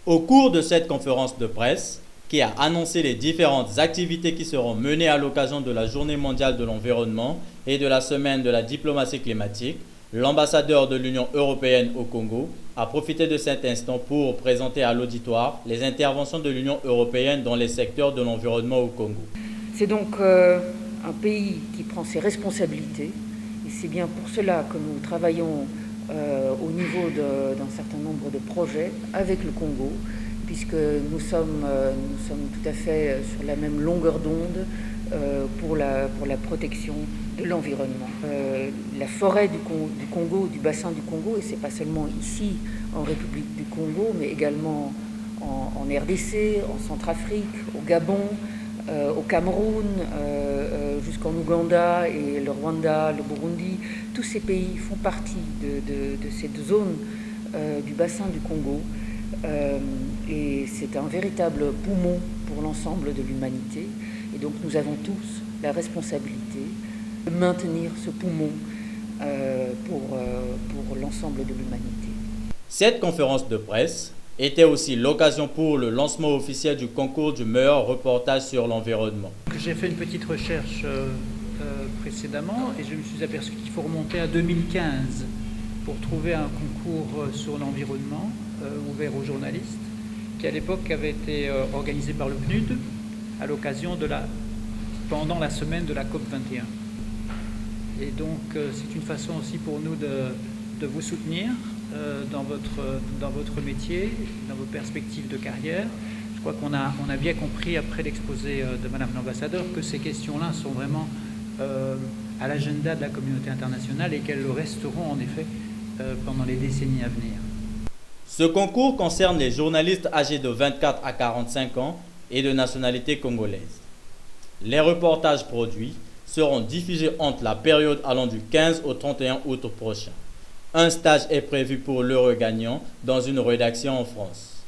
Au cours de cette conférence de presse, qui a annoncé les différentes activités qui seront menées à l'occasion de la Journée mondiale de l'environnement et de la Semaine de la diplomatie climatique, l'ambassadeur de l'Union européenne au Congo a profité de cet instant pour présenter à l'auditoire les interventions de l'Union européenne dans les secteurs de l'environnement au Congo. C'est donc un pays qui prend ses responsabilités et c'est bien pour cela que nous travaillons au niveau d'un certain nombre de projets avec le Congo, puisque nous sommes tout à fait sur la même longueur d'onde pour la protection de l'environnement. La forêt du Congo, du bassin du Congo, et c'est pas seulement ici en République du Congo, mais également en RDC, en Centrafrique, au Gabon, au Cameroun, jusqu'en Ouganda et le Rwanda, le Burundi. Tous ces pays font partie de cette zone du bassin du Congo. Et c'est un véritable poumon pour l'ensemble de l'humanité. Et donc nous avons tous la responsabilité de maintenir ce poumon pour l'ensemble de l'humanité. Cette conférence de presse était aussi l'occasion pour le lancement officiel du concours du meilleur reportage sur l'environnement. J'ai fait une petite recherche précédemment et je me suis aperçu qu'il faut remonter à 2015 pour trouver un concours sur l'environnement ouvert aux journalistes, qui à l'époque avait été organisé par le PNUD à l'occasion pendant la semaine de la COP 21. Et donc c'est une façon aussi pour nous de vous soutenir dans votre métier, dans vos perspectives de carrière. Je crois qu'on a bien compris après l'exposé de Madame l'ambassadeur que ces questions-là sont vraiment à l'agenda de la communauté internationale et qu'elles le resteront en effet pendant les décennies à venir. Ce concours concerne les journalistes âgés de 24 à 45 ans et de nationalité congolaise. Les reportages produits seront diffusés entre la période allant du 15 au 31 août prochain. Un stage est prévu pour l'heureux gagnant dans une rédaction en France.